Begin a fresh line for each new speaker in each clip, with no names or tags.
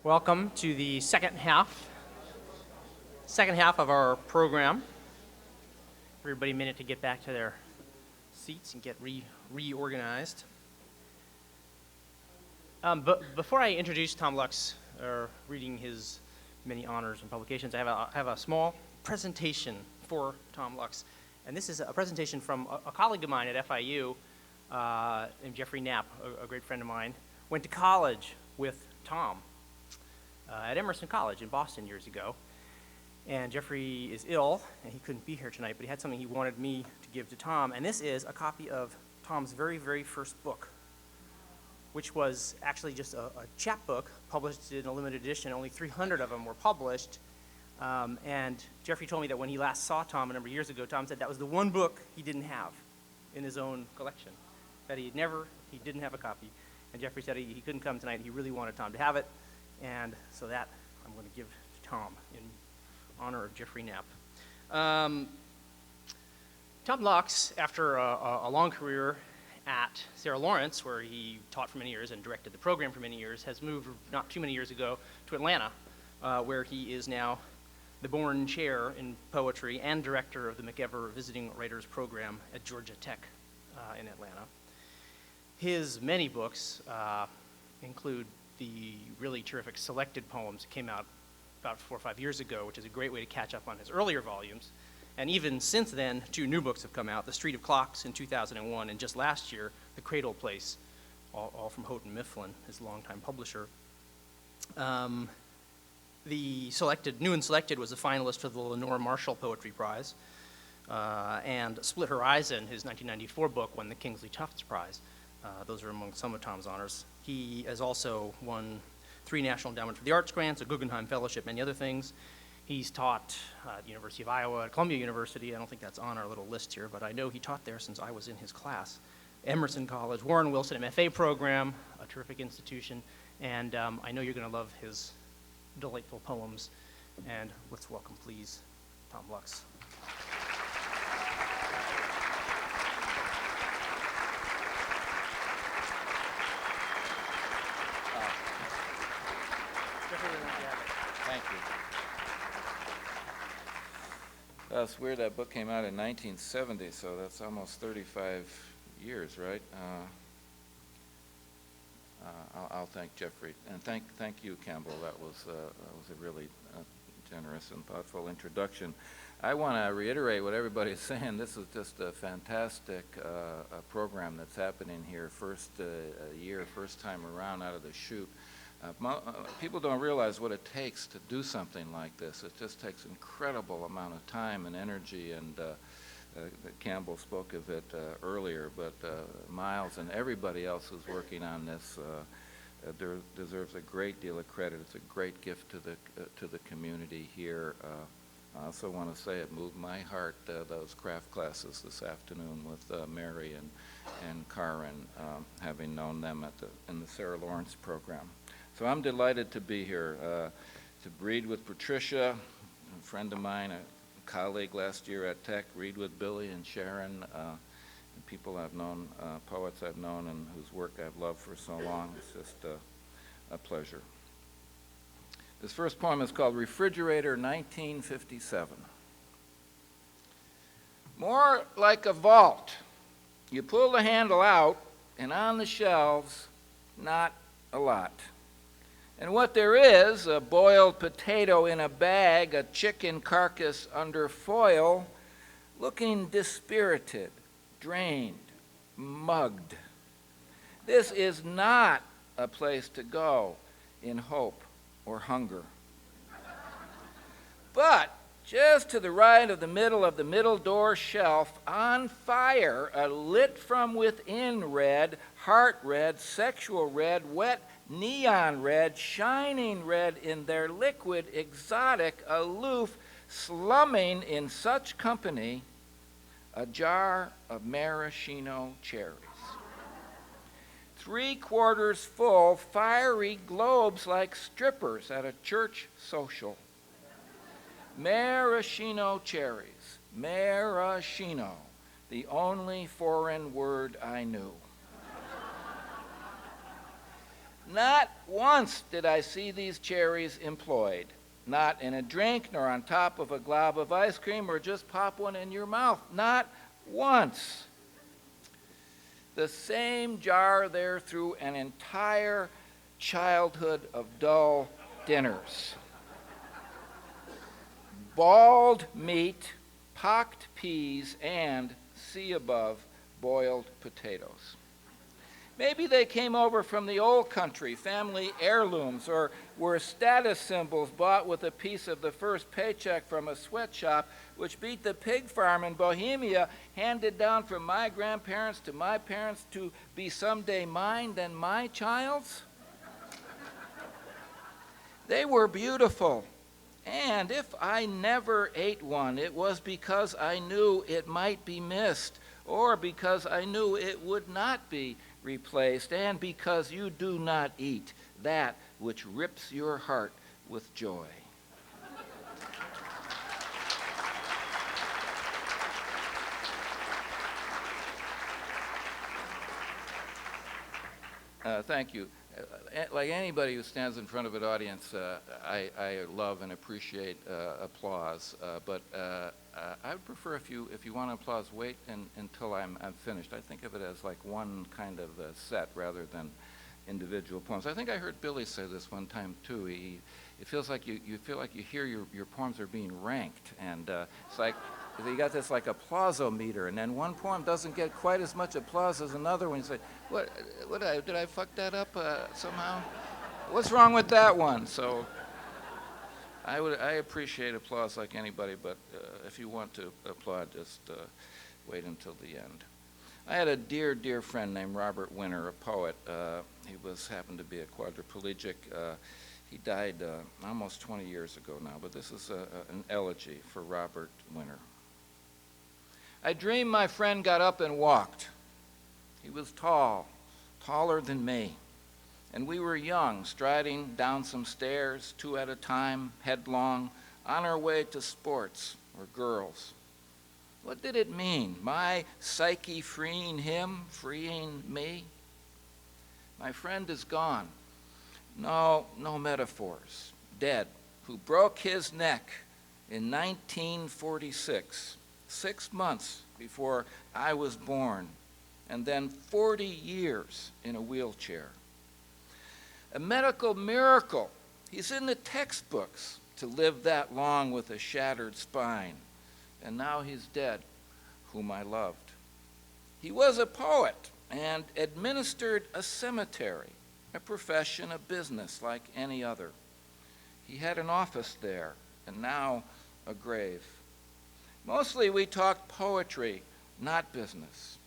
Welcome to the second half of our program. Everybody a minute to get back to their seats and get reorganized. But before I introduce Tom Lux, reading his many honors and publications, I have a small presentation for Tom Lux. And this is a presentation from a colleague of mine at FIU named Jeffrey Knapp, a great friend of mine. Went to college with Tom at Emerson College in Boston years ago. And Jeffrey is ill, and he couldn't be here tonight, but he had something he wanted me to give to Tom. And this is a copy of Tom's very, very first book, which was actually just a chapbook published in a limited edition. Only 300 of them were published. And Jeffrey told me that when he last saw Tom a number of years ago, Tom said that was the one book he didn't have in his own collection, that he didn't have a copy. And Jeffrey said he couldn't come tonight. He really wanted Tom to have it. And so that I'm going to give to Tom in honor of Jeffrey Knapp. Tom Lux, after a long career at Sarah Lawrence, where he taught for many years and directed the program for many years, has moved not too many years ago to Atlanta, where he is now the Bourne Chair in Poetry and director of the McEver Visiting Writers Program at Georgia Tech in Atlanta. His many books include the really terrific Selected Poems that came out about 4 or 5 years ago, which is a great way to catch up on his earlier volumes. And even since then, 2 new books have come out, The Street of Clocks in 2001, and just last year, The Cradle Place, all from Houghton Mifflin, his longtime publisher. The New and Selected was a finalist for the Lenore Marshall Poetry Prize, and Split Horizon, his 1994 book, won the Kingsley Tufts Prize. Those are among some of Tom's honors. He has also won 3 National Endowment for the Arts grants, a Guggenheim Fellowship, many other things. He's taught at the University of Iowa, at Columbia University. I don't think that's on our little list here, but I know he taught there since I was in his class. Emerson College, Warren Wilson MFA program, a terrific institution, and I know you're going to love his delightful poems. And let's welcome, please, Tom Lux.
Thank you. It's weird that book came out in 1970, so that's almost 35 years, right? I'll thank Jeffrey, and thank you, Campbell. That was a really generous and thoughtful introduction. I want to reiterate what everybody's saying. This is just a fantastic program that's happening here. First time around out of the chute. People don't realize what it takes to do something like this. It just takes an incredible amount of time and energy, and Campbell spoke of it earlier, but Miles and everybody else who's working on this deserves a great deal of credit. It's a great gift to the community here. I also want to say it moved my heart, those craft classes this afternoon with Mary and Karin, having known them in the Sarah Lawrence program. So I'm delighted to be here to read with Patricia, a friend of mine, a colleague last year at Tech, read with Billy and Sharon, and people I've known, poets I've known, and whose work I've loved for so long. It's just a pleasure. This first poem is called Refrigerator 1957. More like a vault. You pull the handle out, and on the shelves, not a lot. And what there is, a boiled potato in a bag, a chicken carcass under foil, looking dispirited, drained, mugged. This is not a place to go in hope or hunger. But just to the right of the middle door shelf, on fire, a lit from within red, heart red, sexual red, wet neon red, shining red in their liquid, exotic, aloof, slumming in such company, a jar of maraschino cherries. 3/4 full, fiery globes like strippers at a church social. Maraschino cherries, maraschino, the only foreign word I knew. Not once did I see these cherries employed. Not in a drink, nor on top of a glob of ice cream, or just pop one in your mouth. Not once. The same jar there through an entire childhood of dull dinners. Bald meat, pocked peas, and, see above, boiled potatoes. Maybe they came over from the old country, family heirlooms, or were status symbols bought with a piece of the first paycheck from a sweatshop, which beat the pig farm in Bohemia, handed down from my grandparents to my parents to be someday mine, then my child's. They were beautiful. And if I never ate one, it was because I knew it might be missed, or because I knew it would not be replaced, and because you do not eat that which rips your heart with joy. Thank you. Like anybody who stands in front of an audience, I love and appreciate applause, but I would prefer if you want applause, wait until I'm finished. I think of it as like one kind of set rather than individual poems. I think I heard Billy say this one time too. It feels like you feel like you hear your poems are being ranked, and it's like you got this like applause-o-meter, and then one poem doesn't get quite as much applause as another one. You say, did I fuck that up somehow? What's wrong with that one? So I appreciate applause like anybody, but if you want to applaud, just wait until the end. I had a dear, dear friend named Robert Winter, a poet. He happened to be a quadriplegic. He died almost 20 years ago now, but this is an elegy for Robert Winter. I dreamed my friend got up and walked. He was tall, taller than me, and we were young, striding down some stairs, 2 at a time, headlong, on our way to sports or girls. What did it mean? My psyche freeing him, freeing me? My friend is gone. No metaphors. Dead. Who broke his neck in 1946, 6 months before I was born, and then 40 years in a wheelchair. A medical miracle. He's in the textbooks to live that long with a shattered spine. And now he's dead, whom I loved. He was a poet and administered a cemetery, a profession, a business like any other. He had an office there, and now a grave. Mostly we talked poetry, not business.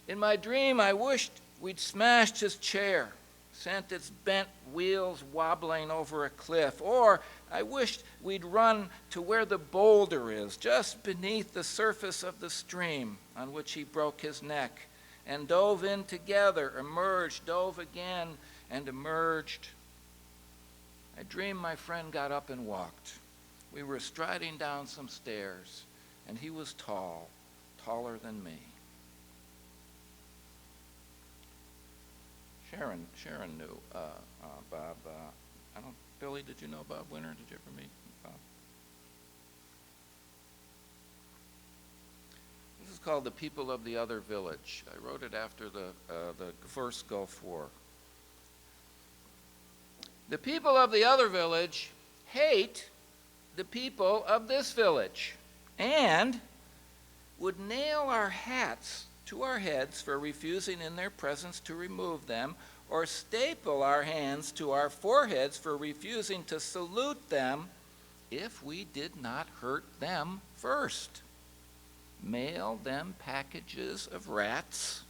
In my dream, I wished we'd smashed his chair, sent its bent wheels wobbling over a cliff, or I wished we'd run to where the boulder is, just beneath the surface of the stream on which he broke his neck, and dove in together, emerged, dove again, and emerged. I dreamed my friend got up and walked. We were striding down some stairs, and he was tall, taller than me. Sharon knew Bob. Billy, did you know Bob Winter? Did you ever meet Bob? This is called The People of the Other Village. I wrote it after the first Gulf War. The people of the other village hate the people of this village and would nail our hats to our heads for refusing in their presence to remove them, or staple our hands to our foreheads for refusing to salute them if we did not hurt them first. Mail them packages of rats,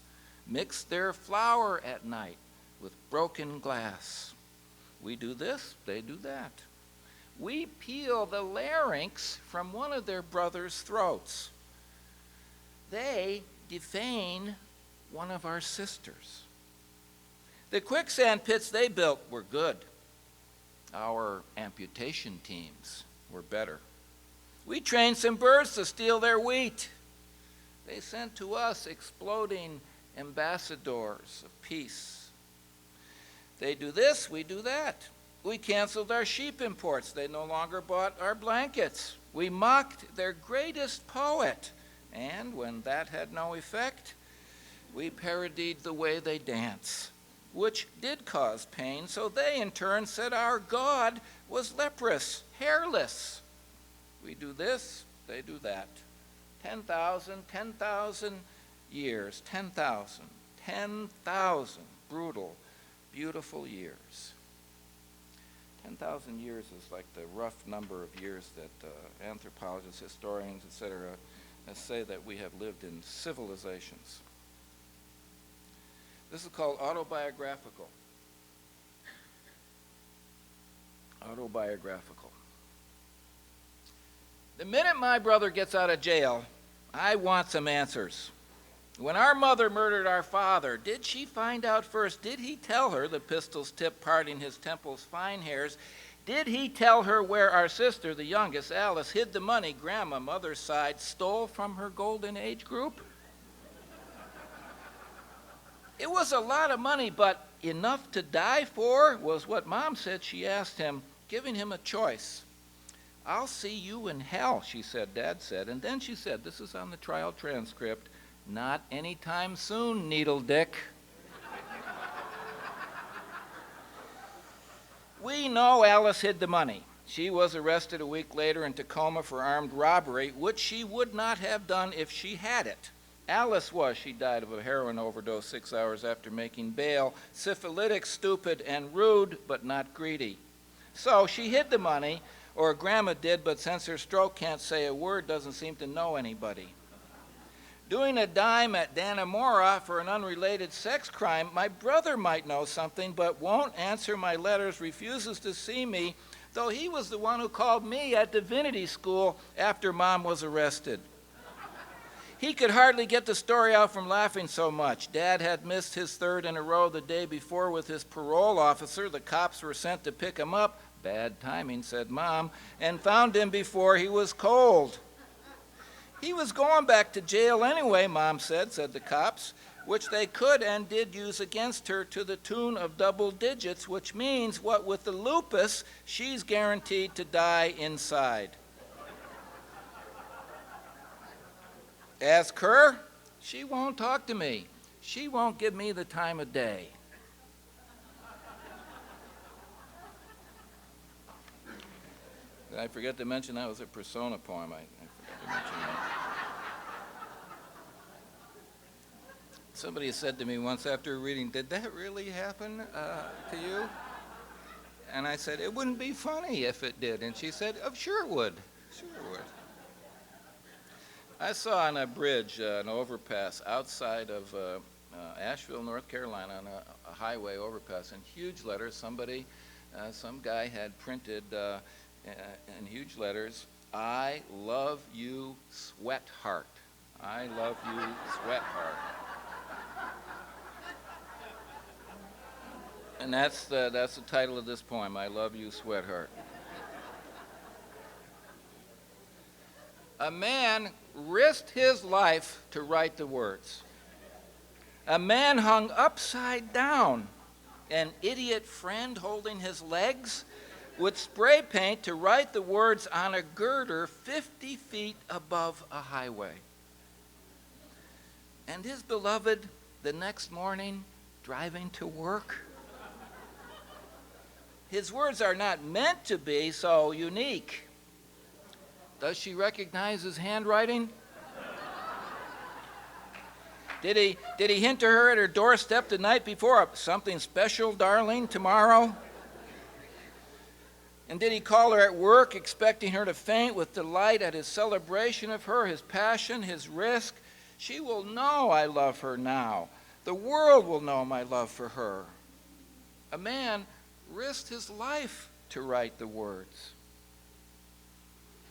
mix their flour at night with broken glass. We do this, they do that. We peel the larynx from one of their brothers' throats. They defame one of our sisters. The quicksand pits they built were good. Our amputation teams were better. We trained some birds to steal their wheat. They sent to us exploding ambassadors of peace. They do this, we do that. We canceled our sheep imports. They no longer bought our blankets. We mocked their greatest poet. And when that had no effect, we parodied the way they dance, which did cause pain. So they in turn said our God was leprous, hairless. We do this, they do that. 10,000 years, 10,000 brutal, beautiful years. 10,000 years is like the rough number of years that anthropologists, historians, etc., say that we have lived in civilizations. This is called autobiographical. Autobiographical. The minute my brother gets out of jail, I want some answers. When our mother murdered our father, did she find out first? Did he tell her, the pistol's tip parting his temples' fine hairs? Did he tell her where our sister, the youngest, Alice, hid the money Grandma, mother's side, stole from her golden age group? It was a lot of money, but enough to die for, was what Mom said she asked him, giving him a choice. I'll see you in hell, she said, Dad said. And then she said, this is on the trial transcript, not anytime soon, Needle Dick. We know Alice hid the money. She was arrested a week later in Tacoma for armed robbery, which she would not have done if she had it. Alice was. She died of a heroin overdose 6 hours after making bail. Syphilitic, stupid, and rude, but not greedy. So she hid the money, or Grandma did, but since her stroke can't say a word, doesn't seem to know anybody. Doing a dime at Dannemora for an unrelated sex crime, my brother might know something, but won't answer my letters, refuses to see me, though he was the one who called me at divinity school after Mom was arrested. He could hardly get the story out from laughing so much. Dad had missed his third in a row the day before with his parole officer. The cops were sent to pick him up. Bad timing, said Mom, and found him before he was cold. He was going back to jail anyway, Mom said the cops, which they could and did use against her to the tune of double digits, which means, what with the lupus, she's guaranteed to die inside. Ask her, she won't talk to me. She won't give me the time of day. Did I forget to mention that was a persona poem? I forgot to mention that. Somebody said to me once after reading, did that really happen to you? And I said, it wouldn't be funny if it did. And she said, oh, sure it would. Sure it would. I saw on a bridge, an overpass outside of Asheville, North Carolina, on a highway overpass, in huge letters, some guy had printed in huge letters, I love you, Sweatheart. I love you, Sweatheart. And that's the title of this poem, I love you, Sweatheart. A man risked his life to write the words. A man hung upside down, an idiot friend holding his legs, with spray paint to write the words on a girder 50 feet above a highway. And his beloved, the next morning, driving to work. His words are not meant to be so unique. Does she recognize his handwriting? Did he hint to her at her doorstep the night before, something special, darling, tomorrow? And did he call her at work, expecting her to faint with delight at his celebration of her, his passion, his risk? She will know I love her now. The world will know my love for her. A man risked his life to write the words.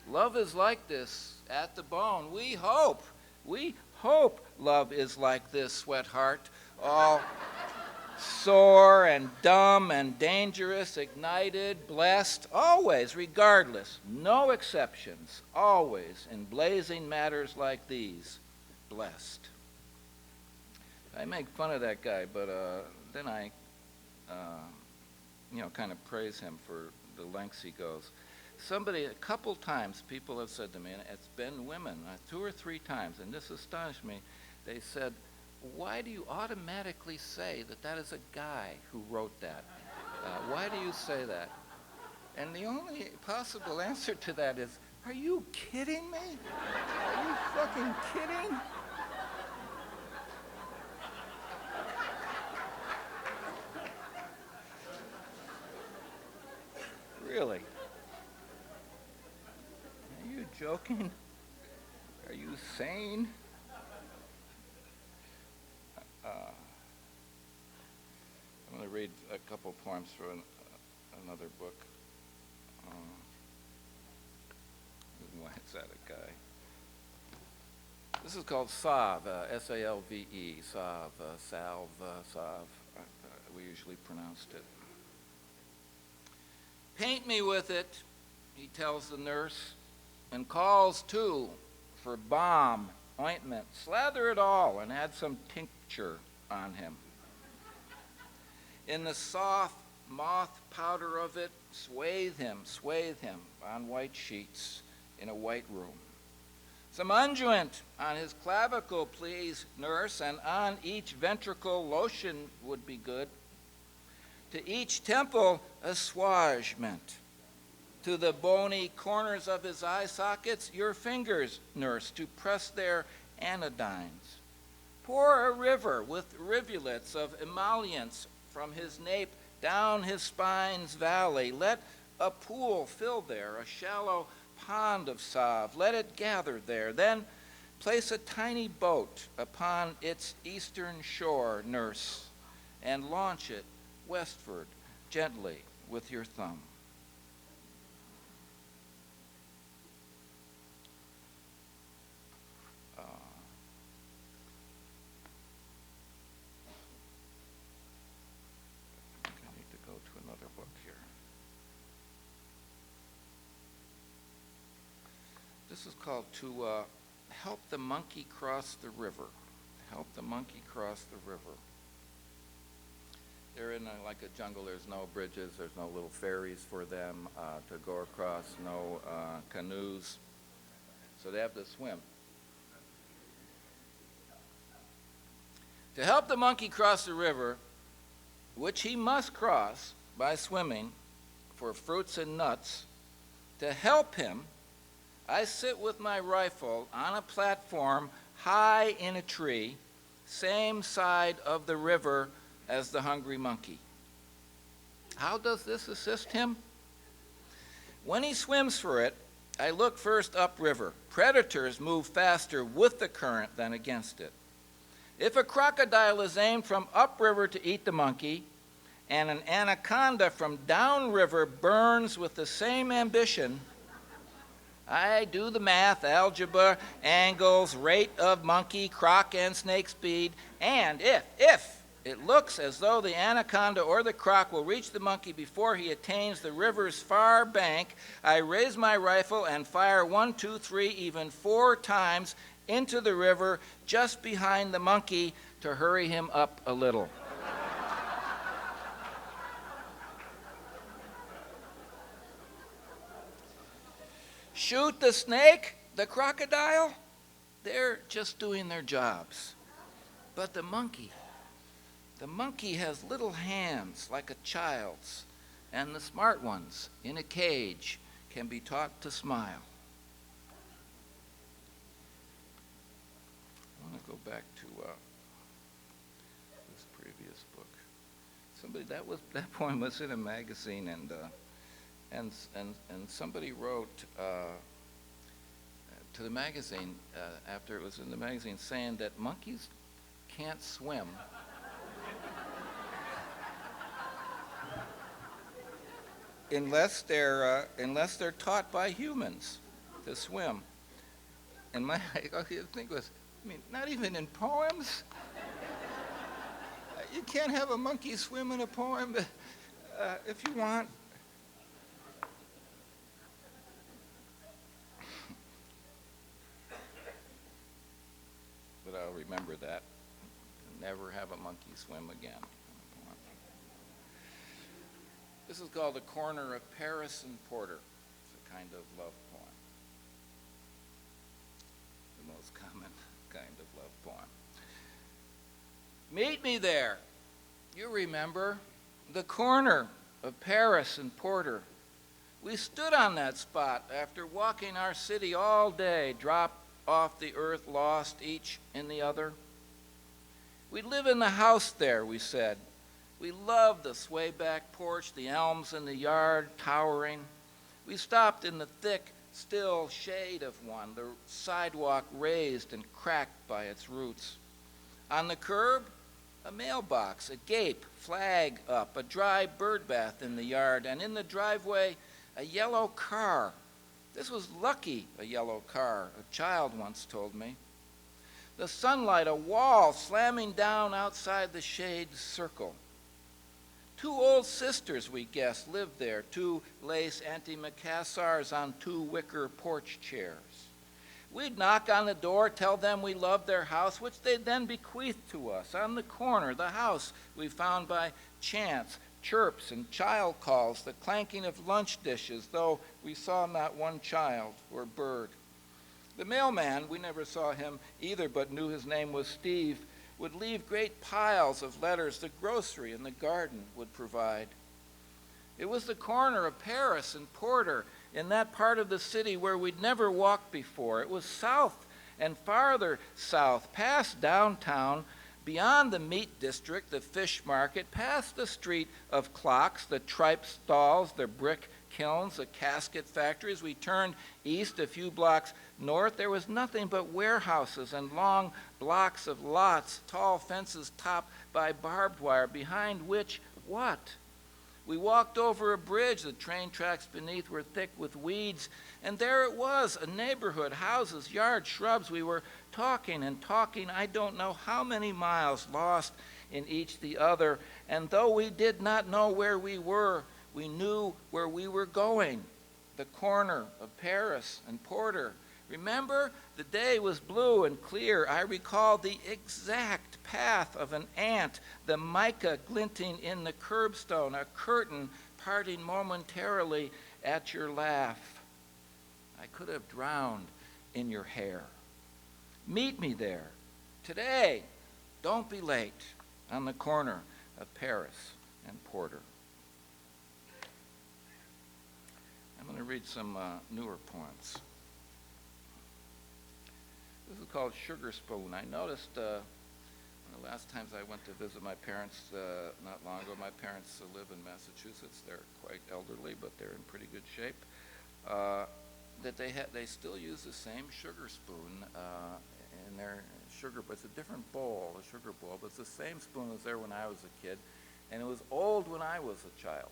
Love is like this at the bone. We hope love is like this, Sweatheart. All sore and dumb and dangerous, ignited, blessed, always, regardless, no exceptions, always in blazing matters like these, blessed. I make fun of that guy, but then I kind of praise him for the lengths he goes. A couple times, people have said to me, and it's been women, 2 or 3 times, and this astonished me. They said, "Why do you automatically say that that is a guy who wrote that? Why do you say that?" And the only possible answer to that is, are you kidding me? Are you fucking kidding? Really? Are you joking? Are you sane? I'm going to read a couple poems from another book. Why is that a guy? This is called Saab, S-A-L-V-E, Saab, Saab. We usually pronounced it. "Paint me with it," he tells the nurse, and calls too for balm, ointment. "Slather it all and add some tincture on him. In the soft moth powder of it, swathe him on white sheets in a white room. Some unguent on his clavicle, please, nurse, and on each ventricle lotion would be good. To each temple, assuagement. To the bony corners of his eye sockets, your fingers, nurse, to press their anodynes. Pour a river with rivulets of emollients from his nape down his spine's valley. Let a pool fill there, a shallow pond of salve. Let it gather there. Then place a tiny boat upon its eastern shore, nurse, and launch it westward gently with your thumb. I need to go to another book here. This is called To Help the Monkey Cross the River. Help the monkey cross the river. They're in like a jungle. There's no bridges. There's no little ferries for them to go across. No canoes. So they have to swim. To help the monkey cross the river, which he must cross by swimming for fruits and nuts, to help him, I sit with my rifle on a platform high in a tree, same side of the river as the hungry monkey. How does this assist him? When he swims for it, I look first upriver. Predators move faster with the current than against it. If a crocodile is aimed from upriver to eat the monkey, and an anaconda from downriver burns with the same ambition, I do the math, algebra, angles, rate of monkey, croc, and snake speed, and if it looks as though the anaconda or the croc will reach the monkey before he attains the river's far bank, I raise my rifle and fire 1, 2, 3, even 4 times into the river just behind the monkey to hurry him up a little. Shoot the snake, the crocodile, they're just doing their jobs. But the monkey has little hands like a child's, and the smart ones in a cage can be taught to smile. I want to go back to this previous book. That poem was in a magazine, and somebody wrote to the magazine after it was in the magazine saying that monkeys can't swim unless they're taught by humans to swim. And my thing was, not even in poems. You can't have a monkey swim in a poem, but if you want. But I'll remember that. Never have a monkey swim again. This is called The Corner of Paris and Porter. It's a kind of love poem. The most common kind of love poem. Meet me there. You remember the corner of Paris and Porter. We stood on that spot after walking our city all day, dropped off the earth, lost each in the other. We live in the house there, we said. We loved the sway-back porch, the elms in the yard towering. We stopped in the thick, still shade of one, the sidewalk raised and cracked by its roots. On the curb, a mailbox, a gape, flag up, a dry bird bath in the yard, and in the driveway, a yellow car. This was lucky, a yellow car, a child once told me. The sunlight, a wall slamming down outside the shade circle. 2 old sisters, we guessed, lived there, 2 lace antimacassars on 2 wicker porch chairs. We'd knock on the door, tell them we loved their house, which they'd then bequeath to us. On the corner, the house we found by chance, chirps and child calls, the clanking of lunch dishes, though we saw not one child or bird. The mailman, we never saw him either, but knew his name was Steve, would leave great piles of letters the grocery and the garden would provide. It was the corner of Paris and Porter, in that part of the city where we'd never walked before. It was south and farther south, past downtown, beyond the meat district, the fish market, past the street of clocks, the tripe stalls, the brick kilns, the casket factories. We turned east a few blocks north. There was nothing but warehouses and long blocks of lots, tall fences topped by barbed wire, behind which, what? We walked over a bridge. The train tracks beneath were thick with weeds, and there it was, a neighborhood, houses, yards, shrubs. We were talking and talking, I don't know how many miles, lost in each the other, and though we did not know where we were, we knew where we were going, the corner of Paris and Porter. Remember, the day was blue and clear. I recall the exact path of an ant, the mica glinting in the curbstone, a curtain parting momentarily at your laugh. I could have drowned in your hair. Meet me there today. Don't be late, on the corner of Paris and Porter. I'm going to read some newer poems. This is called Sugar Spoon. I noticed one of the last times I went to visit my parents not long ago. My parents live in Massachusetts. They're quite elderly, but they're in pretty good shape. That they still use the same sugar spoon in their sugar, but it's a different bowl, a sugar bowl, but it's the same spoon as there when I was a kid, and it was old when I was a child.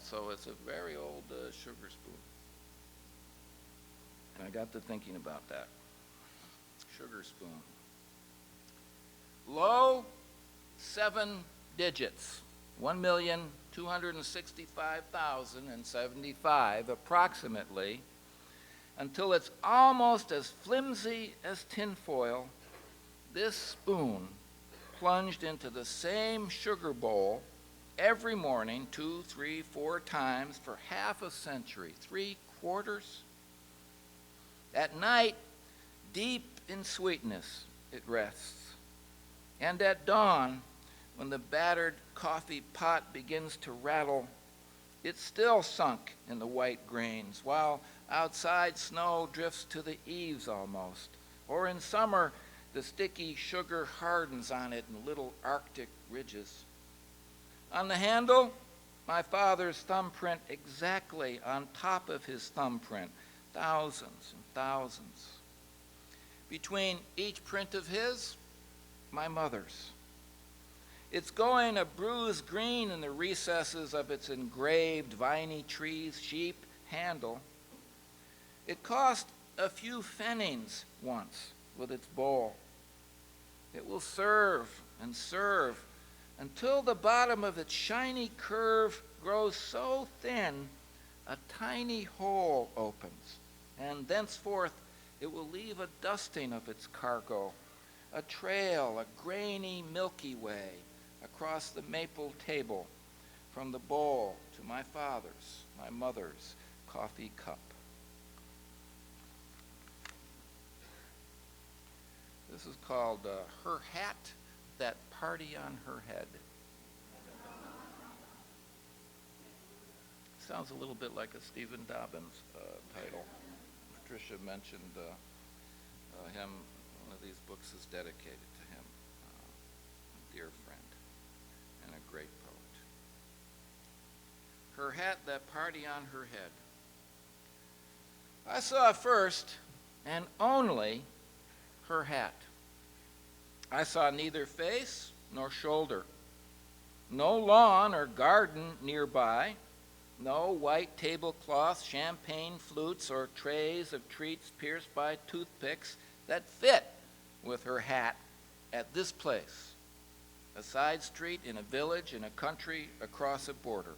So it's a very old sugar spoon. And I got to thinking about that. Sugar spoon. Low 7 digits, 1,265,075 approximately, until it's almost as flimsy as tinfoil. This spoon plunged into the same sugar bowl every morning, 2, 3, 4 times for half a century, 3 quarters. At night, deep in sweetness, it rests. And at dawn, when the battered coffee pot begins to rattle, it's still sunk in the white grains, while outside snow drifts to the eaves almost. Or in summer, the sticky sugar hardens on it in little Arctic ridges. On the handle, my father's thumbprint exactly on top of his thumbprint, thousands and thousands. Between each print of his, my mother's. It's going a bruised green in the recesses of its engraved viney trees, sheep handle. It cost a few pfennigs once with its bowl. It will serve and serve until the bottom of its shiny curve grows so thin a tiny hole opens, and thenceforth it will leave a dusting of its cargo, a trail, a grainy Milky Way across the maple table, from the bowl to my father's, my mother's coffee cup. This is called Her Hat, That Party on Her Head. Sounds a little bit like a Stephen Dobbins title. Patricia mentioned him. One of these books is dedicated to him, a dear friend and a great poet. Her hat, that party on her head. I saw first and only her hat. I saw neither face nor shoulder, no lawn or garden nearby, no white tablecloth, champagne flutes, or trays of treats pierced by toothpicks that fit with her hat at this place, a side street in a village, in a country, across a border.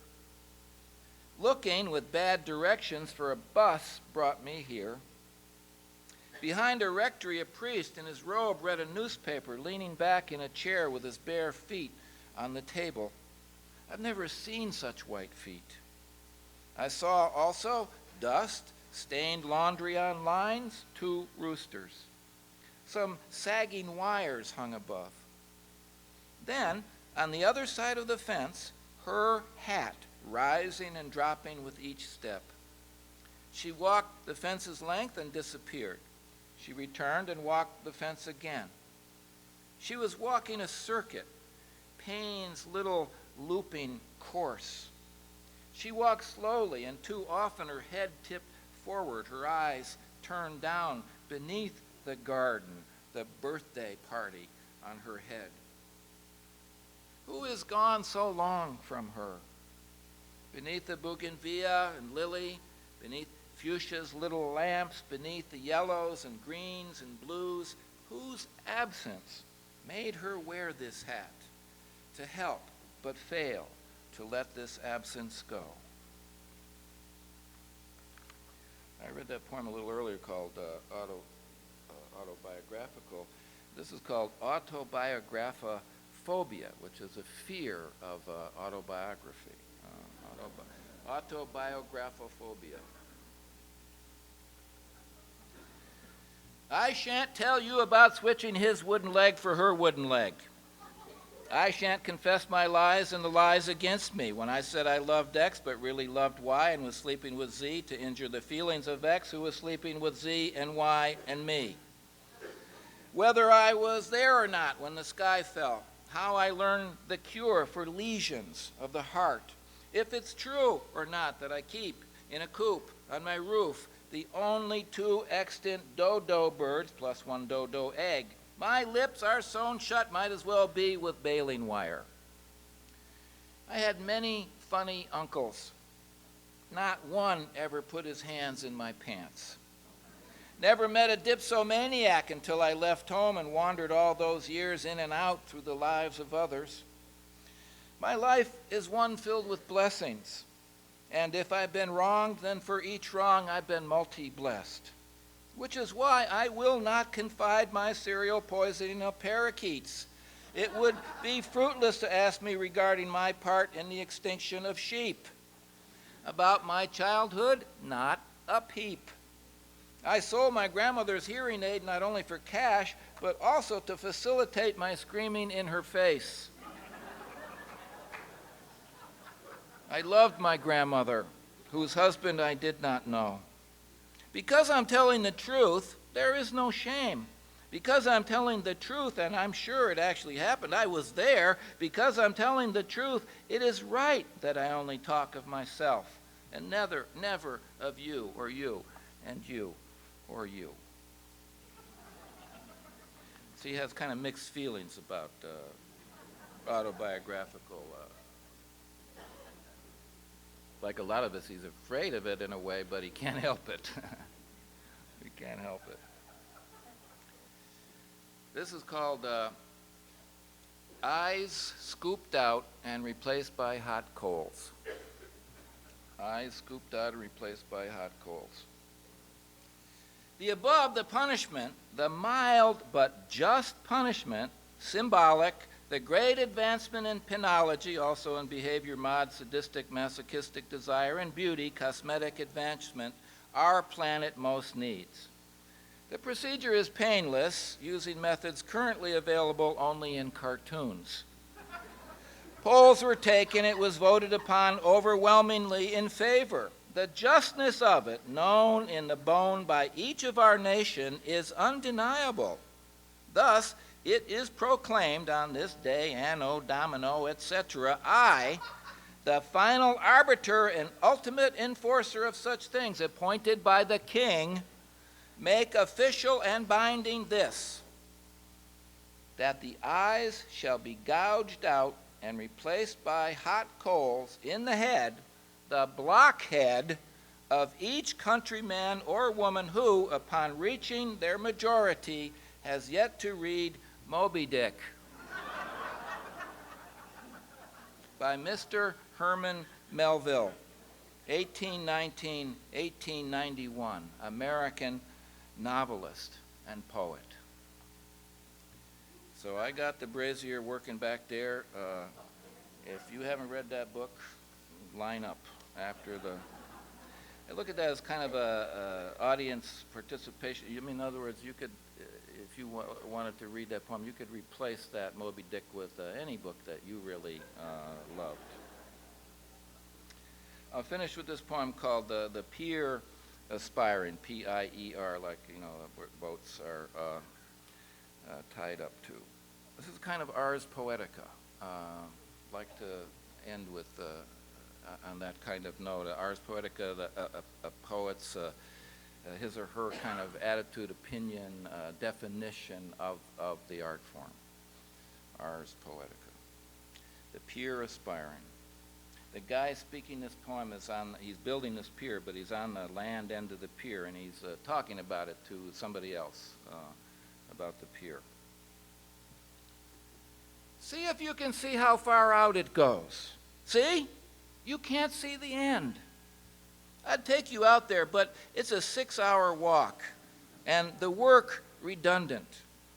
Looking with bad directions for a bus brought me here. Behind a rectory, a priest in his robe read a newspaper, leaning back in a chair with his bare feet on the table. I've never seen such white feet. I saw also dust, stained laundry on lines, 2 roosters. Some sagging wires hung above. Then, on the other side of the fence, her hat rising and dropping with each step. She walked the fence's length and disappeared. She returned and walked the fence again. She was walking a circuit, Payne's little looping course. She walked slowly, and too often her head tipped forward, her eyes turned down beneath the garden, the birthday party on her head. Who is gone so long from her? Beneath the bougainvillea and lily, beneath fuchsia's little lamps, beneath the yellows and greens and blues, whose absence made her wear this hat, to help but fail to let this absence go? I read that poem a little earlier called Autobiographical. This is called Autobiographophobia, which is a fear of autobiography. Autobiographophobia. I shan't tell you about switching his wooden leg for her wooden leg. I shan't confess my lies and the lies against me when I said I loved X but really loved Y and was sleeping with Z to injure the feelings of X who was sleeping with Z and Y and me. Whether I was there or not when the sky fell, how I learned the cure for lesions of the heart, if it's true or not that I keep in a coop on my roof the only 2 extant dodo birds plus 1 dodo egg. My lips are sewn shut, might as well be with baling wire. I had many funny uncles. Not one ever put his hands in my pants. Never met a dipsomaniac until I left home and wandered all those years in and out through the lives of others. My life is one filled with blessings, and if I've been wronged, then for each wrong I've been multi-blessed. Which is why I will not confide my serial poisoning of parakeets. It would be fruitless to ask me regarding my part in the extinction of sheep. About my childhood, not a peep. I sold my grandmother's hearing aid not only for cash, but also to facilitate my screaming in her face. I loved my grandmother, whose husband I did not know. Because I'm telling the truth, there is no shame. Because I'm telling the truth, and I'm sure it actually happened, I was there, because I'm telling the truth, it is right that I only talk of myself, and never of you, and you, or you. So he has kind of mixed feelings about autobiographical. Like a lot of us, he's afraid of it in a way, but he can't help it. He can't help it. This is called Eyes Scooped Out and Replaced by Hot Coals. Eyes scooped out and replaced by hot coals. The above, the punishment, the mild but just punishment, symbolic, The great advancement in penology, also in behavior, mod, sadistic, masochistic desire, and beauty, cosmetic advancement, our planet most needs. The procedure is painless, using methods currently available only in cartoons. Polls were taken, it was voted upon overwhelmingly in favor. The justness of it, known in the bone by each of our nation, is undeniable. Thus, it is proclaimed on this day, Anno Domino, etc., I, the final arbiter and ultimate enforcer of such things, appointed by the king, make official and binding this, that the eyes shall be gouged out and replaced by hot coals in the head, the blockhead of each countryman or woman who, upon reaching their majority, has yet to read Moby Dick by Mr. Herman Melville, 1819-1891, American novelist and poet. So I got the brazier working back there. If you haven't read that book, line up after the... I look at that as kind of a audience participation. You mean, in other words, you could, if you wanted to read that poem, you could replace that Moby Dick with any book that you really loved. I'll finish with this poem called the Pier Aspiring, P-I-E-R, like, you know, where boats are tied up to. This is kind of ars poetica. Like to end with on that kind of note. Ars poetica, a poet's his or her kind of attitude, opinion, definition of the art form. Ars poetica. The pier aspiring. The guy speaking this poem is he's building this pier, but he's on the land end of the pier, and he's talking about it to somebody else, about the pier. See if you can see how far out it goes. See? You can't see the end. I'd take you out there, but it's a 6-hour walk, and the work redundant.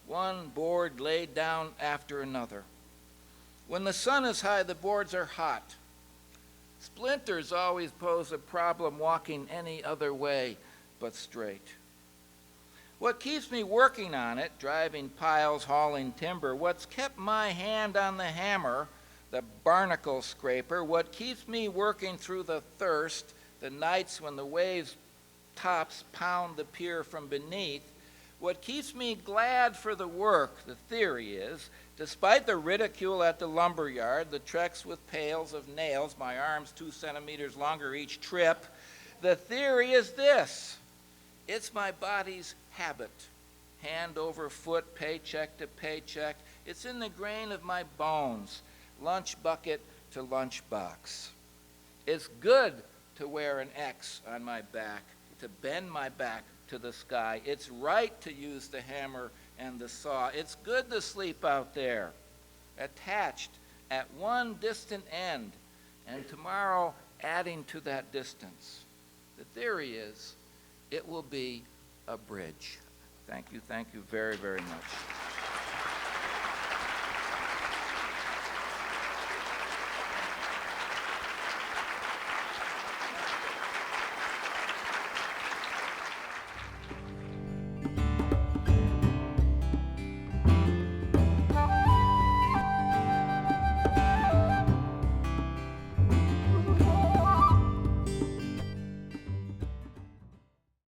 One board laid down after another. When the sun is high, the boards are hot. Splinters always pose a problem walking any other way but straight. What keeps me working on it, driving piles, hauling timber, what's kept my hand on the hammer, the barnacle scraper, what keeps me working through the thirst, the nights when the waves' tops pound the pier from beneath, what keeps me glad for the work, the theory is, despite the ridicule at the lumber yard, the treks with pails of nails, my arms 2 centimeters longer each trip, the theory is this. It's my body's habit, hand over foot, paycheck to paycheck. It's in the grain of my bones, lunch bucket to lunch box. It's good to wear an X on my back, to bend my back to the sky. It's right to use the hammer and the saw. It's good to sleep out there, attached at one distant end, and tomorrow adding to that distance. The theory is it will be a bridge. Thank you very, very much.